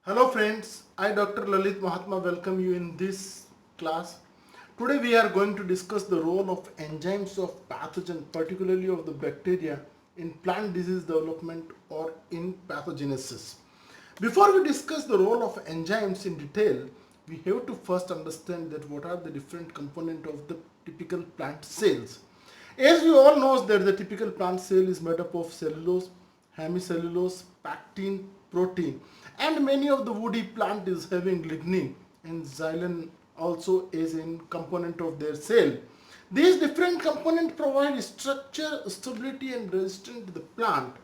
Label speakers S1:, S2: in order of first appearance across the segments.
S1: Hello friends, I Dr. Lalit Mahatma welcome you in this class. Today we are going to discuss the role of enzymes of pathogen, particularly of the bacteria, in plant disease development or in pathogenesis. Before we discuss the role of enzymes in detail, we have to first understand that what are the different components of the typical plant cells. As we all know that the typical plant cell is made up of cellulose, hemicellulose, pectin, protein, and many of the woody plant is having lignin and xylem also is in component of their cell. These different components provide structure, stability and resistance to the plant.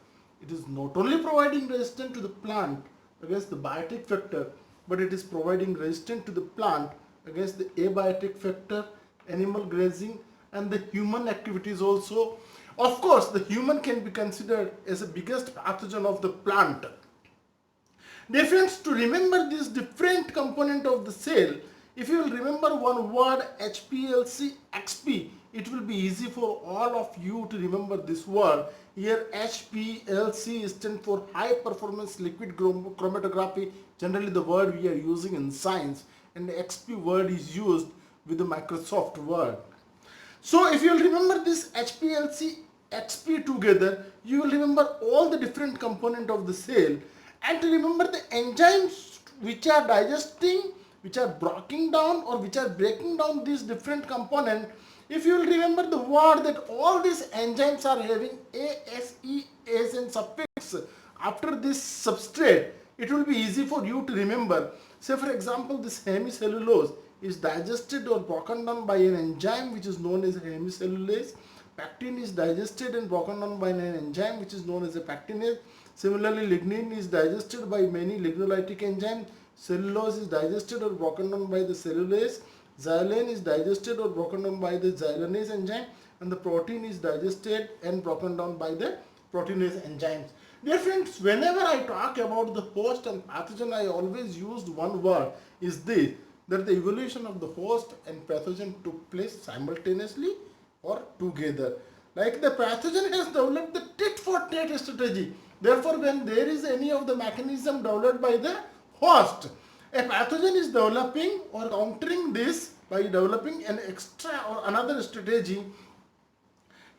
S1: It is not only providing resistance to the plant against the biotic factor, but it is providing resistance to the plant against the abiotic factor, animal grazing and the human activities also. Of course, the human can be considered as the biggest pathogen of the plant. Dear friends, to remember this different component of the cell, if you will remember one word HPLC XP, it will be easy for all of you to remember this word. Here HPLC stands for high performance liquid chromatography, generally the word we are using in science, and the XP word is used with the Microsoft Word. So if you will remember this HPLC XP together, you will remember all the different component of the cell, and to remember the enzymes which are digesting, which are breaking down or which are breaking down these different component. If you will remember the word that all these enzymes are having ASE as in suffix after this substrate, it will be easy for you to remember. Say for example, this hemicellulose is digested or broken down by an enzyme which is known as hemicellulase. Pectin is digested and broken down by an enzyme which is known as a pectinase. Similarly, lignin is digested by many lignolytic enzymes. Cellulose is digested or broken down by the cellulase. Xylene is digested or broken down by the xylanase enzyme, and the protein is digested and broken down by the proteinase enzymes. Dear friends, whenever I talk about the host and pathogen, I always used one word is this, that the evolution of the host and pathogen took place simultaneously or together. Like the pathogen has developed the tit for tat strategy. Therefore, when there is any of the mechanism developed by the host, a pathogen is developing or countering this by developing an extra or another strategy.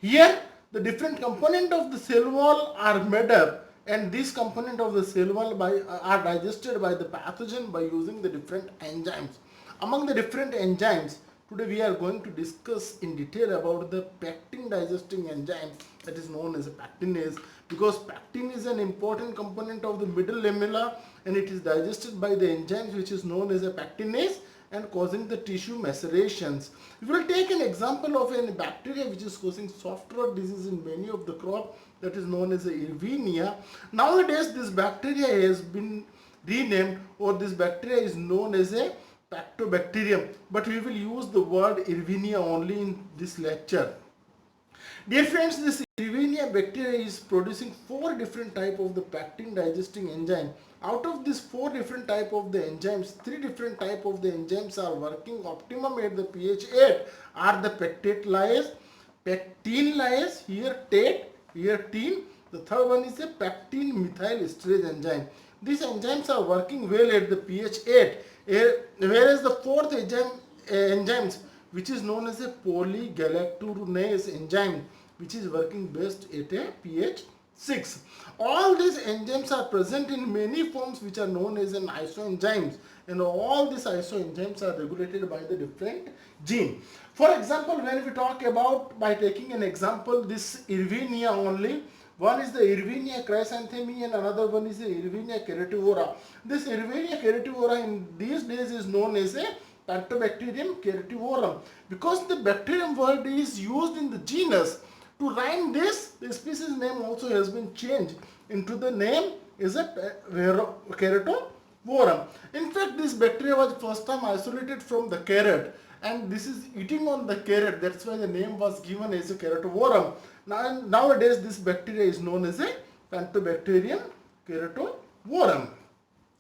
S1: Here, the different component of the cell wall are made up, and these component of the cell wall are digested by the pathogen by using the different enzymes. Among the different enzymes, today we are going to discuss in detail about the pectin digesting enzyme that is known as a pectinase, because pectin is an important component of the middle lamella and it is digested by the enzymes which is known as a pectinase and causing the tissue macerations. We will take an example of a bacteria which is causing soft rot disease in many of the crop, that is known as a Erwinia. Nowadays this bacteria has been renamed, or this bacteria is known as a Pactobacterium, but we will use the word Erwinia only in this lecture. Dear friends, this Erwinia bacteria is producing 4 different type of the pectin digesting enzyme. Out of these 4 different type of the enzymes, 3 different type of the enzymes are working optimum at the pH 8 are the pectate lyase, pectin lyase, here tate, here teen. The third one is a pectin methyl esterase enzyme. These enzymes are working well at the pH 8, whereas the fourth enzymes which is known as a polygalacturonase enzyme, which is working best at a pH 6. All these enzymes are present in many forms which are known as an isoenzymes, and all these isoenzymes are regulated by the different gene. For example, when we talk about, by taking an example, this Erwinia only, one is the Erwinia chrysanthemi and another one is the Erwinia kerativora. This Erwinia kerativora in these days is known as a Pactobacterium kerativorum, because the bacterium word is used in the genus. To rhyme this, the species name also has been changed into the name is a keratovorum. In fact, this bacteria was first time isolated from the carrot, and this is eating on the carrot. That's why the name was given as a keratovorum. Nowadays, this bacteria is known as a Pactobacterium keratovorum.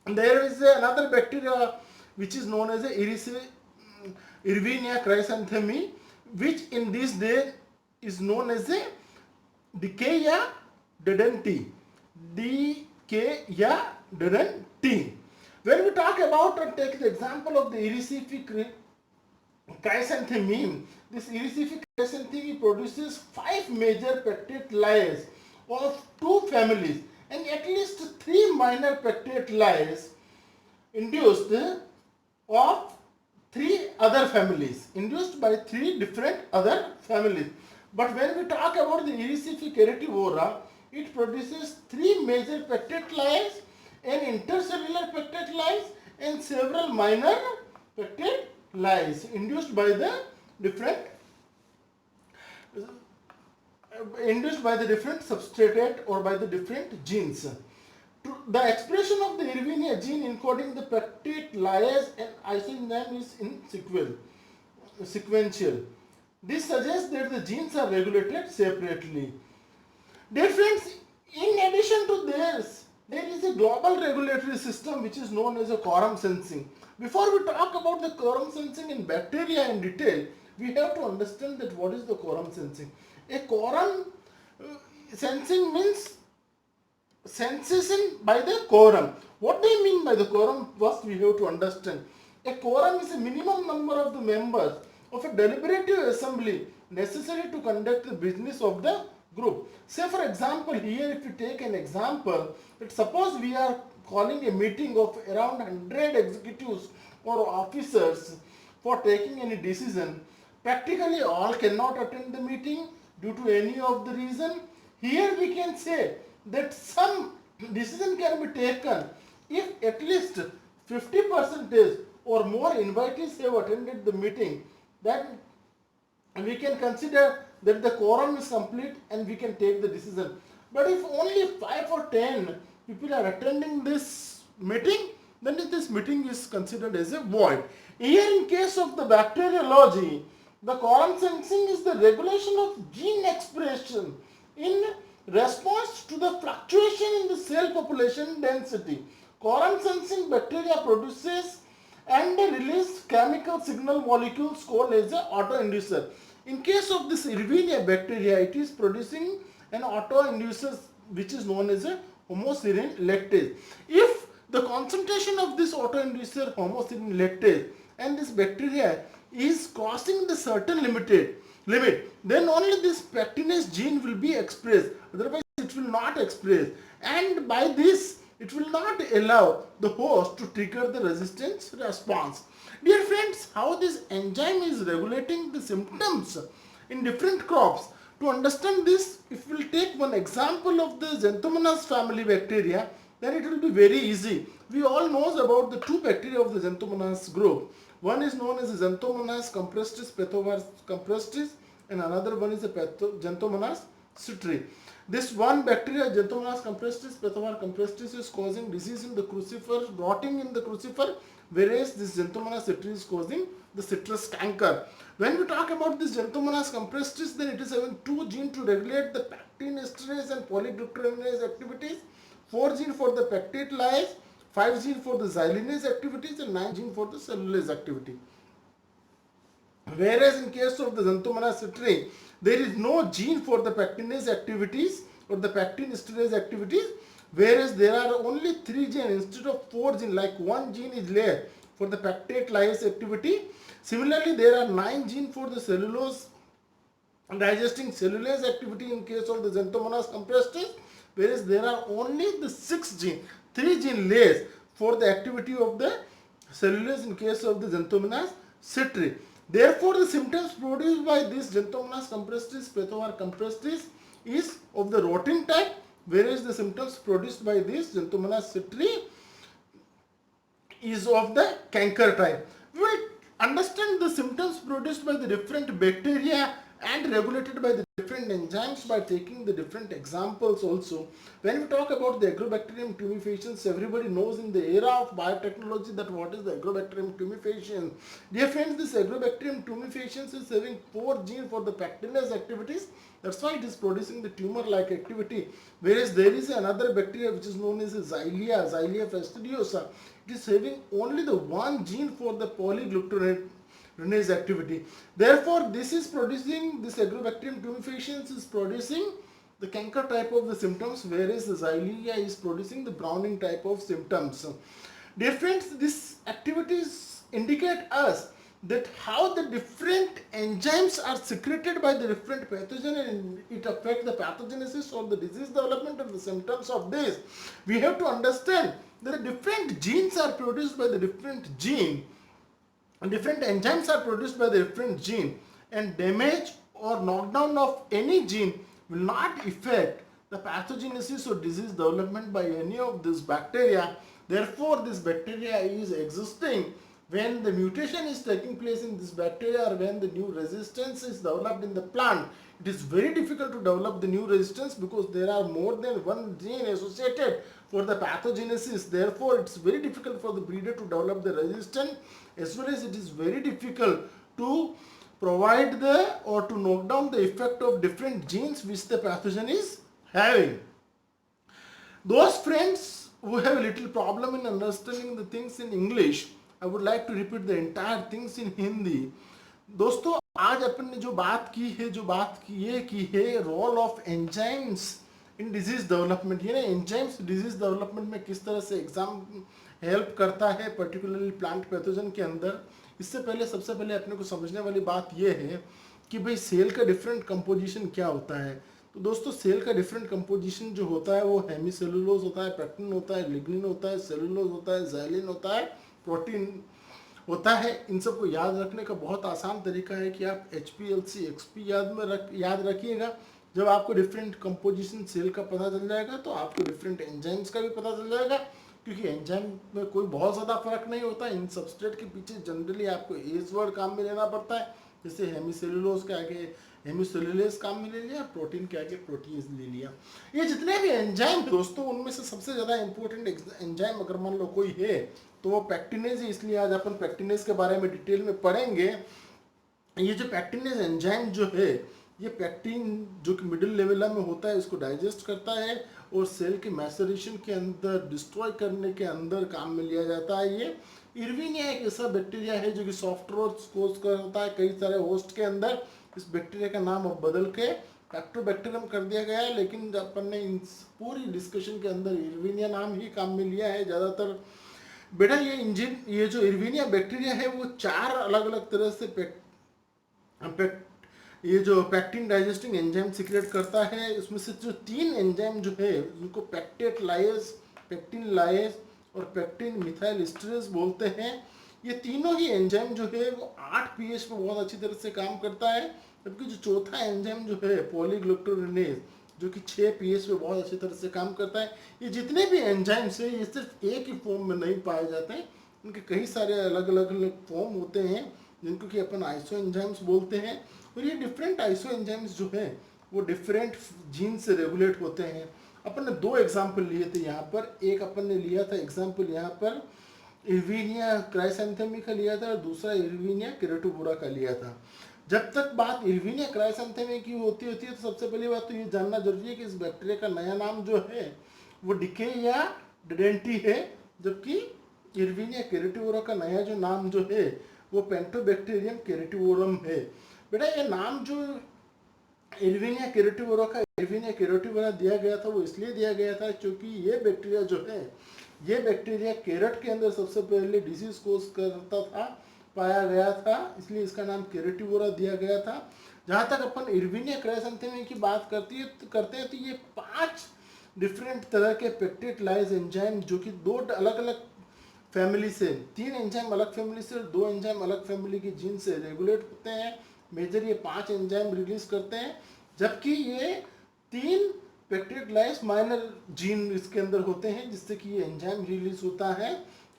S1: And there is another bacteria which is known as a Erwinia chrysanthemi, which in this day is known as a Dickeya dedenti. Dickeya dedenti. When we talk about and take the example of the Irisifi chrysanthemum, this Irisifi chrysanthemum produces 5 major pectate layers of 2 families and at least 3 minor pectate layers induced of 3 other families, induced by 3 different other families. But when we talk about the Irisifi kerativora, it produces 3 major pectate layers, an intercellular pectate layers and several minor pectate layers induced by the different substrate or by the different genes. The expression of the Irvinia gene encoding the pectate layers and isoenzyme is in sequential. This suggests that the genes are regulated separately. Dear friends, in addition to this, there is a global regulatory system which is known as a quorum sensing. Before we talk about the quorum sensing in bacteria in detail, we have to understand that what is the quorum sensing. A quorum sensing means sensation by the quorum. What do you mean by the quorum? First we have to understand. A quorum is a minimum number of the members of a deliberative assembly necessary to conduct the business of the group. Say for example, here if you take an example, that suppose we are calling a meeting of around 100 executives or officers for taking any decision. Practically all cannot attend the meeting due to any of the reason. Here we can say that some decision can be taken if at least 50% or more invitees have attended the meeting, then we can consider that the quorum is complete and we can take the decision. But if only 5 or 10 people are attending this meeting, then this meeting is considered as a void. Here in case of the bacteriology, the quorum sensing is the regulation of gene expression in response to the fluctuation in the cell population density. Quorum sensing bacteria produces and release chemical signal molecules called as an autoinducer. In case of this Irvinia bacteria, it is producing an autoinducer which is known as a homoserine lactase. If the concentration of this autoinducer homoserine lactase and this bacteria is crossing the certain limit, then only this pectinase gene will be expressed, otherwise it will not express, and by this it will not allow the host to trigger the resistance response. Dear friends, how this enzyme is regulating the symptoms in different crops. To understand this, if we will take one example of the Xanthomonas family bacteria, then it will be very easy. We all know about the 2 bacteria of the Xanthomonas group. One is known as Xanthomonas compresstis, Pethovar compresstis, and another one is the Xanthomonas citri. This one bacteria, Xanthomonas compresstis, Pethovar compresstis, is causing disease in the crucifer, rotting in the crucifer, whereas this Xanthomonas citri is causing the citrus canker. When we talk about this Xanthomonas compresstis, then it is having 2 genes to regulate the pectin esterase and polyglucuronidase activities, 4 genes for the pectate layers, 5 genes for the xylinase activities, and 9 genes for the cellulase activity. Whereas in case of the Xanthomonas citri, there is no gene for the pectinase activities or the pectin esterase activities, whereas there are only 3 genes instead of 4 genes, like 1 gene is there for the pectate lyase activity. Similarly, there are 9 genes for the cellulose digesting cellulase activity in case of the Xanthomonas compresstis, whereas there are only the 6 genes, 3 genes less for the activity of the cellulase in case of the Xanthomonas citri. Therefore, the symptoms produced by this Xanthomonas compresstis, Pethovar compresstis is of the rotting type, whereas the symptoms produced by this Xanthomonas citri is of the canker type. We will understand the symptoms produced by the different bacteria and regulated by the different enzymes by taking the different examples also. When we talk about the Agrobacterium tumefaciens, everybody knows in the era of biotechnology that what is the Agrobacterium tumefaciens. Dear friends, this Agrobacterium tumefaciens is having 4 genes for the pectinase activities. That's why it is producing the tumor-like activity. Whereas there is another bacteria which is known as Xylella fastidiosa. It is having only the 1 gene for the polyglucuronidase activity. Therefore, this Agrobacterium tumefaciens is producing the canker type of the symptoms, whereas the Xylella is producing the browning type of symptoms. Dear friends, these activities indicate us that how the different enzymes are secreted by the different pathogen and it affects the pathogenesis or the disease development of the symptoms of this. We have to understand that the different genes are produced by the different gene and different enzymes are produced by the different gene, and damage or knockdown of any gene will not affect the pathogenesis or disease development by any of this bacteria. Therefore, this bacteria is existing when the mutation is taking place in this bacteria or when the new resistance is developed in the plant. It is very difficult to develop the new resistance because there are more than one gene associated for the pathogenesis. Therefore, it's very difficult for the breeder to develop the resistance, as well as it is very difficult to provide the or to knock down the effect of different genes which the pathogen is having. Those friends who have a little problem in understanding the things in English, I would like to repeat the entire things in Hindi. दोस्तों, आज अपन ने जो बात की है role of enzymes in disease development, ये ना enzymes disease development में किस तरह से एग्जाम हेल्प करता है पर्टिकुलरली प्लांट पैथोजन के अंदर। इससे पहले सबसे पहले अपने को समझने वाली बात ये है कि भाई सेल का डिफरेंट कंपोजिशन क्या होता है। तो दोस्तों, सेल का डिफरेंट कंपोजिशन जो होता है वो हेमीसेलुलोज होता है, पेक्टिन होता है, लिग्निन होता है, सेलुलोज होता है, ज़ाइलिन होता है, प्रोटीन होता है। इन सबको याद रखने का बहुत आसान तरीका है कि आप HPLC XP याद रखिएगा। जब आपको डिफरेंट कंपोजिशन सेल का पता चल जाएगा तो आपको डिफरेंट एंजाइम्स का भी पता चल जाएगा, क्योंकि एंजाइम में कोई बहुत ज़्यादा फर्क नहीं होता। इन सबस्ट्रेट के पीछे जनरली आपको एज वर्ड काम में लेना पड़ता है, जैसे हेमीसेलुलोज के आगे हेमीसेलुलेज काम में ले लिया, प्रोटीन के आगे प्रोटीन्स ले लिया। ये जितने भी एंजाइम दोस्तों, उनमें से सबसे ज़्यादा इंपॉर्टेंट एंजाइम अगर मान लो कोई है तो वो पैक्टिनेज है। इसलिए आज अपन पैक्टिनेज के बारे में डिटेल में पढ़ेंगे। ये जो पैक्टिनेज एंजाइम जो है, ये पैक्टिन जो कि मिडिल लेवल में होता है, इसको डाइजेस्ट करता है और सेल के मैसरेशन के अंदर डिस्ट्रॉय करने के अंदर काम में लिया जाता है। ये इरविनिया एक ऐसा बैक्टीरिया है जो कि सॉफ्ट रोज कोज करता है कई सारे होस्ट के अंदर। इस बैक्टीरिया का नाम अब बदल के पैक्टोबैक्टीरियम कर दिया गया है, लेकिन अपन ने इन पूरी डिस्कशन के अंदर इरविनिया नाम ही काम में लिया है ज़्यादातर। बेटा, ये जो इरविनिया बैक्टीरिया है वो 4 अलग अलग तरह से ये जो पैक्टिन डाइजेस्टिंग एंजाइम सीक्रेट करता है। उसमें से जो 3 एंजाइम जो है उनको पैक्टेट लाइज, पैक्टिन लाइज और पैक्टिन मिथाइल एस्टरेज बोलते हैं। ये तीनों ही एंजाइम जो है वो 8 pH पे बहुत अच्छी तरह से काम करता है, जबकि जो चौथा एंजाइम जो है पॉलीग्लुटानेज जो कि 6 pH पे बहुत अच्छी तरह से काम करता है। ये जितने भी एंजाइम्स हैं ये सिर्फ एक ही फॉर्म में नहीं पाए जाते हैं, इनके कई सारे अलग अलग फॉर्म होते हैं जिनको कि अपन आइसो एंजाइम्स बोलते हैं। और ये डिफरेंट आइसो एंजाइम्स जो है वो डिफरेंट जीन से रेगुलेट होते हैं। अपन ने 2 एग्जाम्पल लिए थे यहाँ पर। एक अपन ने लिया था एग्जाम्पल यहाँ पर इरविनिया क्राइसैंथेमी का लिया था और दूसरा इरविनिया केरेटोबोरा का लिया था। जब तक बात इरविनिया क्राइसैंथेमी की होती है तो सबसे पहली बात तो ये जानना जरूरी है कि इस बैक्टीरिया का नया नाम जो है वो डिके या डेडेंटी है, जबकि इरविनिया केरेटिवोरा का नया जो नाम जो है वो पेंटोबैक्टीरियम केरेटिवोरम है। बेटा, ये नाम जो इरविनिया केरेटिवोरा दिया गया था वो इसलिए दिया गया था क्योंकि ये बैक्टीरिया जो है, ये बैक्टीरिया कैरेट के अंदर सबसे पहले डिजीज कोज करता था, पाया गया था, इसलिए इसका नाम केरेटिवोरा दिया गया था। जहाँ तक अपन इरविनिया क्राइसैंथेमी की बात करते हैं तो ये 5 डिफरेंट तरह के पेक्टेट लाइज एंजाइम जो कि 2 अलग अलग फैमिली से, 3 एंजाइम अलग फैमिली से और 2 एंजाइम अलग फैमिली के जीन से रेगुलेट होते हैं। मेजर ये 5 एंजाइम रिलीज करते हैं, जबकि ये 3 पेक्टेट लाइज माइनर जीन इसके अंदर होते हैं जिससे कि ये एंजाइम रिलीज होता है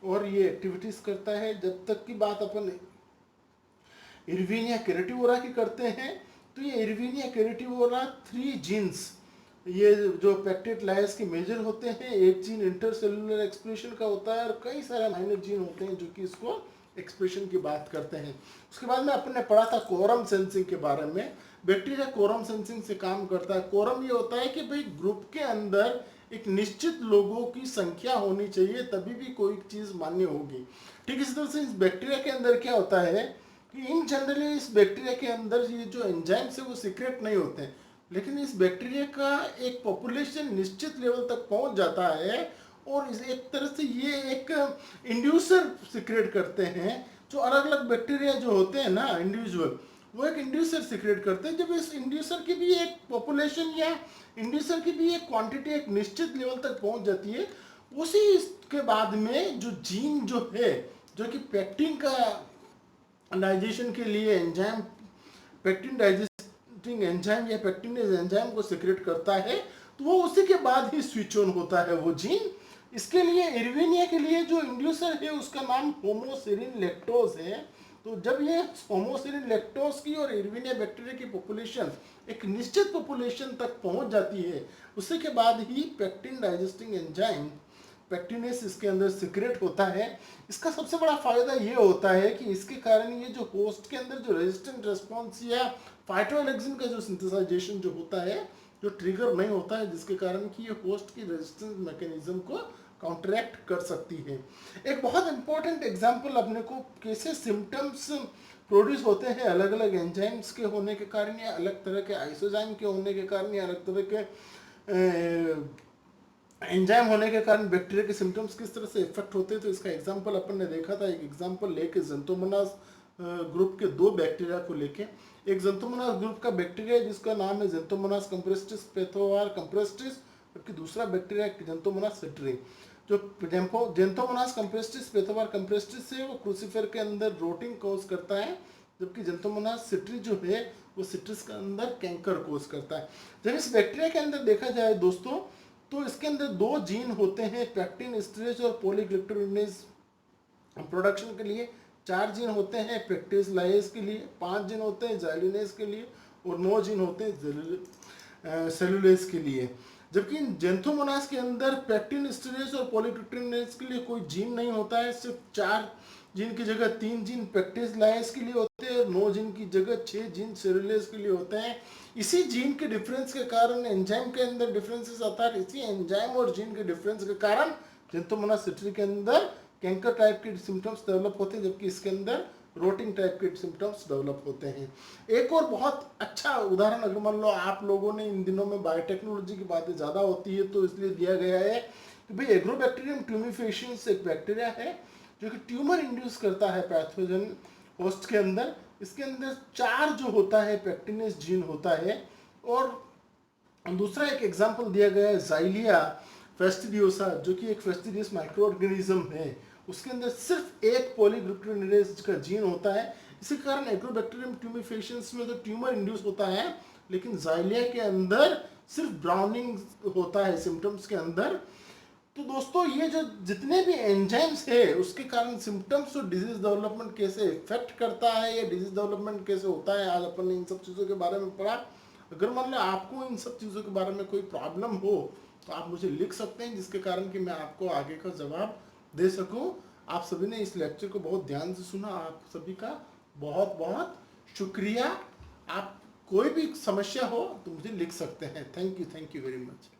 S1: और ये एक्टिविटीज करता है। जब तक की बात अपन इरविनिया केरेटिवोरा की करते हैं तो ये इरविनिया केरेटिवोरा 3 जीन्स, ये जो पेक्टेट लाइज के मेजर होते हैं, एक जीन इंटरसेलुलर एक्सप्रेशन का होता है और कई सारे माइनर जीन होते हैं जो कि इसको एक्सप्रेशन की बात करते हैं। उसके बाद में अपन ने पढ़ा था कोरम सेंसिंग के बारे में। बैक्टीरिया कोरम सेंसिंग से काम करता है। कोरम ये होता है कि भाई ग्रुप के अंदर एक निश्चित लोगों की संख्या होनी चाहिए तभी भी कोई चीज़ मान्य होगी। ठीक इसी तरह से इस बैक्टीरिया के अंदर क्या होता है कि इन जनरली इस बैक्टीरिया के अंदर ये जो एंजाइम्स है वो सीक्रेट नहीं होते हैं, लेकिन इस बैक्टीरिया का एक पॉपुलेशन निश्चित लेवल तक पहुंच जाता है और एक तरह से ये एक इंड्यूसर सिक्रेट करते हैं। जो अलग अलग बैक्टीरिया जो होते हैं ना इंडिविजुअल, वो एक इंड्यूसर सिक्रेट करते हैं। जब इस इंड्यूसर की भी एक पॉपुलेशन या इंड्यूसर की भी एक क्वांटिटी एक निश्चित लेवल तक पहुंच जाती है, उसी के बाद में जो जीन जो है, जो कि पेक्टिन का डाइजेशन के लिए एंजाइम, पेक्टिन डाइजेस्टिंग एंजाइम या पेक्टिनेज एंजाइम को सिक्रेट करता है, तो वो उसी के बाद ही स्विच ऑन होता है वो जीन। इसके लिए इरविनिया के लिए जो इंड्यूसर है उसका नाम होमोसेरिन लैक्टोज है। तो जब ये होमोसेरिन लैक्टोज की और इरविनिया बैक्टीरिया की पॉपुलेशन एक निश्चित पॉपुलेशन तक पहुंच जाती है, उसी के बाद ही पेक्टिन डाइजेस्टिंग एंजाइम पेक्टिनेस इसके अंदर सिक्रेट होता है। इसका सबसे बड़ा फायदा ये होता है कि इसके कारण ये जो होस्ट के अंदर जो रेजिस्टेंट रिस्पॉन्स या फाइटोएलेक्सिन का जो सिंथेसाइजेशन जो होता है, जो ट्रिगर नहीं होता है, जिसके कारण कि ये होस्ट की रेजिस्टेंस मैकेनिज्म को काउंटरैक्ट कर सकती है। एक बहुत इंपॉर्टेंट एग्जांपल अपने को कैसे सिम्टम्स प्रोड्यूस होते हैं अलग अलग एंजाइम्स के होने के कारण या अलग तरह के आइसोजाइम के होने के कारण या अलग तरह के एंजाइम होने के कारण बैक्टीरिया के सिम्टम्स किस तरह से इफेक्ट होते हैं। तो इसका एग्जांपल अपन ने देखा था। एक एग्जांपल लेके ज़ेंथोमोनास ग्रुप के दो बैक्टीरिया को लेके, एक ज़ेंथोमोनास ग्रुप का बैक्टीरिया जिसका नाम है ज़ेंथोमोनास कंप्रेस्टिस पेथोवार कंप्रेस्टिस, जबकि दूसरा बैक्टीरिया ज़ेंथोमोनास सिट्री। जो ज़ेंथोमोनास कंप्रेस्टिस पेथोवार कंप्रेस्टिस है वो क्रूसीफेर के अंदर रोटिंग कॉज करता है, जबकि ज़ेंथोमोनास सिट्री जो है वो सिट्रिस के अंदर कैंकर कॉज करता है। जब इस बैक्टीरिया के अंदर देखा जाए दोस्तों, तो इसके अंदर दो जीन होते हैं पेक्टिन एस्टरेज और पॉलीग्लिसरीनेज प्रोडक्शन के लिए, 4 जीन होते हैं पेक्टिस लाइज के लिए, 5 जीन होते हैं जाइलिनेज के लिए और 9 जीन होते हैं सेलुलेज के लिए। जबकि ज़ेंथोमोनास के अंदर पेक्टिन एस्टरेज और पॉलीग्लिसरीनेज के लिए कोई जीन नहीं होता है। सिर्फ 4 जीन की जगह 3 जीन पेक्टिस लाइज के लिए होते हैं, 9 जीन की जगह 6 जीन सेलुलेज के लिए होते हैं। इसी जीन के डिफरेंस के कारण एंजाइम के अंदर डिफरेंसेस आता है। इसी एंजाइम और जीन के डिफरेंस के कारण ज़ेंथोमोनास सिट्री के अंदर कैंकर टाइप के सिम्टम्स डेवलप होते हैं, जबकि इसके अंदर रोटिंग टाइप के सिम्टम्स डेवलप होते हैं। एक और बहुत अच्छा उदाहरण, अगर मान लो आप लोगों ने इन दिनों में बायोटेक्नोलॉजी की बातें ज़्यादा होती है तो इसलिए दिया गया है कि भाई एग्रोबैक्टीरियम ट्यूमिफेशियंस एक बैक्टीरिया है जो कि ट्यूमर इंड्यूस करता है पैथोजन होस्ट के अंदर। इसके अंदर 4 जो होता है पेक्टिनेस जीन होता है। और दूसरा एक एग्जांपल दिया गया है ज़ाइलिया फेस्टिडियोसा, जो कि एक फेस्टिडियस माइक्रो ऑर्गेनिज्म है। उसके अंदर सिर्फ एक पॉलीग्लिसरीनेज का जीन होता है। इसी कारण एग्रोबैक्टीरियम ट्यूमिफेशियंस में तो ट्यूमर इंड्यूस होता है, लेकिन ज़ाइलिया के अंदर सिर्फ ब्राउनिंग होता है सिम्टम्स के अंदर। तो दोस्तों ये जो जितने भी एंजाइम्स है उसके कारण सिम्टम्स और डिजीज डेवलपमेंट कैसे इफेक्ट करता है या डिजीज डेवलपमेंट कैसे होता है, आज अपन ने इन सब चीज़ों के बारे में पढ़ा। अगर मान लो आपको इन सब चीज़ों के बारे में कोई प्रॉब्लम हो तो आप मुझे लिख सकते हैं, जिसके कारण कि मैं आपको आगे का जवाब दे सकूं। आप सभी ने इस लेक्चर को बहुत ध्यान से सुना, आप सभी का बहुत बहुत शुक्रिया। आप कोई भी समस्या हो तो मुझे लिख सकते हैं। Thank you very much.